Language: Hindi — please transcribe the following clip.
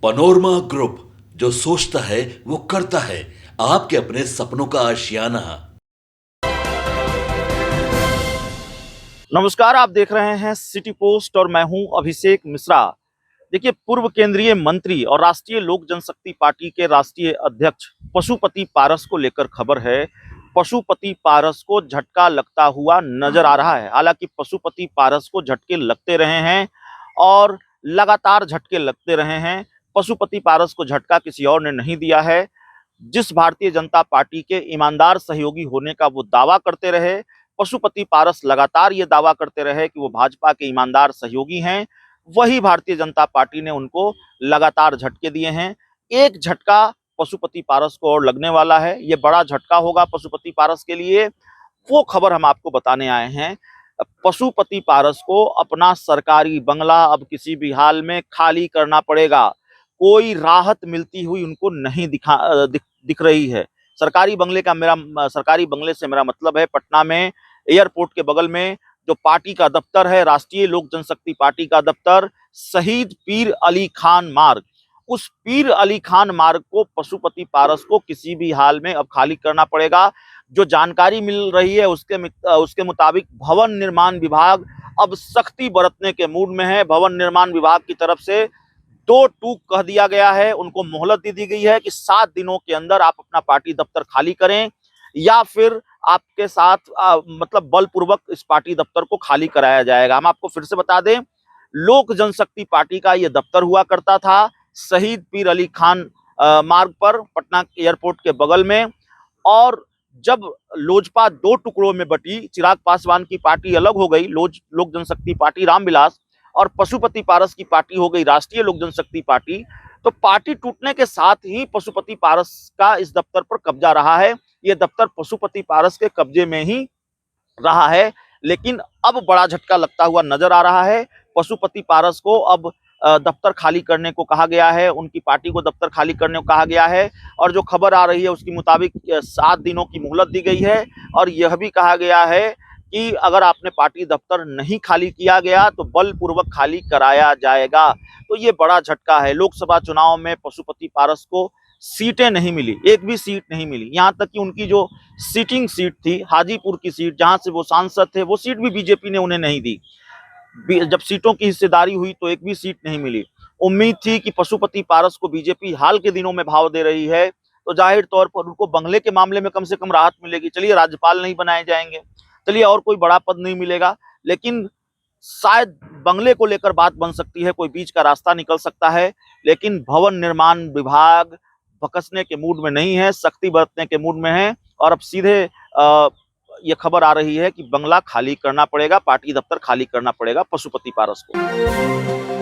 पनोरमा ग्रुप, जो सोचता है वो करता है। आपके अपने सपनों का आशियाना। नमस्कार, आप देख रहे हैं सिटी पोस्ट और मैं हूं अभिषेक मिश्रा। देखिए, पूर्व केंद्रीय मंत्री और राष्ट्रीय लोक जनशक्ति पार्टी के राष्ट्रीय अध्यक्ष पशुपति पारस को लेकर खबर है। पशुपति पारस को झटका लगता हुआ नजर आ रहा है। हालांकि पशुपति पारस को झटके लगते रहे हैं और लगातार झटके लगते रहे हैं। पशुपति पारस को झटका किसी और ने नहीं दिया है। जिस भारतीय जनता पार्टी के ईमानदार सहयोगी होने का वो दावा करते रहे, पशुपति पारस लगातार ये दावा करते रहे कि वो भाजपा के ईमानदार सहयोगी हैं, वही भारतीय जनता पार्टी ने उनको लगातार झटके दिए हैं। एक झटका पशुपति पारस को और लगने वाला है। ये बड़ा झटका होगा पशुपति पारस के लिए। वो खबर हम आपको बताने आए हैं। पशुपति पारस को अपना सरकारी बंगला अब किसी भी हाल में खाली करना पड़ेगा। कोई राहत मिलती हुई उनको नहीं दिख रही है। सरकारी बंगले से मेरा मतलब है पटना में एयरपोर्ट के बगल में जो पार्टी का दफ्तर है, राष्ट्रीय लोक जनशक्ति पार्टी का दफ्तर, शहीद पीर अली खान मार्ग, उस पीर अली खान मार्ग को पशुपति पारस को किसी भी हाल में अब खाली करना पड़ेगा। जो जानकारी मिल रही है उसके मुताबिक भवन निर्माण विभाग अब सख्ती बरतने के मूड में है। भवन निर्माण विभाग की तरफ से दो टूक कह दिया गया है, उनको मोहलत दे दी गई है कि 7 दिनों के अंदर आप अपना पार्टी दफ्तर खाली करें या फिर आपके साथ मतलब बलपूर्वक इस पार्टी दफ्तर को खाली कराया जाएगा। हम आपको फिर से बता दें, लोक जनशक्ति पार्टी का यह दफ्तर हुआ करता था शहीद पीर अली खान मार्ग पर, पटना एयरपोर्ट के बगल में। और जब लोजपा 2 टुकड़ों में बटी, चिराग पासवान की पार्टी अलग हो गई, लोक जनशक्ति पार्टी रामविलास, और पशुपति पारस की पार्टी हो गई राष्ट्रीय लोक जनशक्ति पार्टी, तो पार्टी टूटने के साथ ही पशुपति पारस का इस दफ्तर पर कब्जा रहा है। यह दफ्तर पशुपति पारस के कब्जे में ही रहा है। लेकिन अब बड़ा झटका लगता हुआ नजर आ रहा है। पशुपति पारस को अब दफ्तर खाली करने को कहा गया है, उनकी पार्टी को दफ्तर खाली करने को कहा गया है। और जो खबर आ रही है उसके मुताबिक 7 दिनों की मोहलत दी गई है और यह भी कहा गया है कि अगर आपने पार्टी दफ्तर नहीं खाली किया गया तो बलपूर्वक खाली कराया जाएगा। तो ये बड़ा झटका है। लोकसभा चुनाव में पशुपति पारस को सीटें नहीं मिली, एक भी सीट नहीं मिली। यहाँ तक कि उनकी जो सीटिंग सीट थी, हाजीपुर की सीट जहां से वो सांसद थे, वो सीट भी बीजेपी ने उन्हें नहीं दी। जब सीटों की हिस्सेदारी हुई तो एक भी सीट नहीं मिली। उम्मीद थी कि पशुपति पारस को बीजेपी हाल के दिनों में भाव दे रही है तो जाहिर तौर पर उनको बंगले के मामले में कम से कम राहत मिलेगी। चलिए, राज्यपाल नहीं बनाए जाएंगे, चलिए और कोई बड़ा पद नहीं मिलेगा, लेकिन शायद बंगले को लेकर बात बन सकती है, कोई बीच का रास्ता निकल सकता है। लेकिन भवन निर्माण विभाग भकसने के मूड में नहीं है, सख्ती बरतने के मूड में है। और अब सीधे ये खबर आ रही है कि बंगला खाली करना पड़ेगा, पार्टी दफ्तर खाली करना पड़ेगा पशुपति पारस को।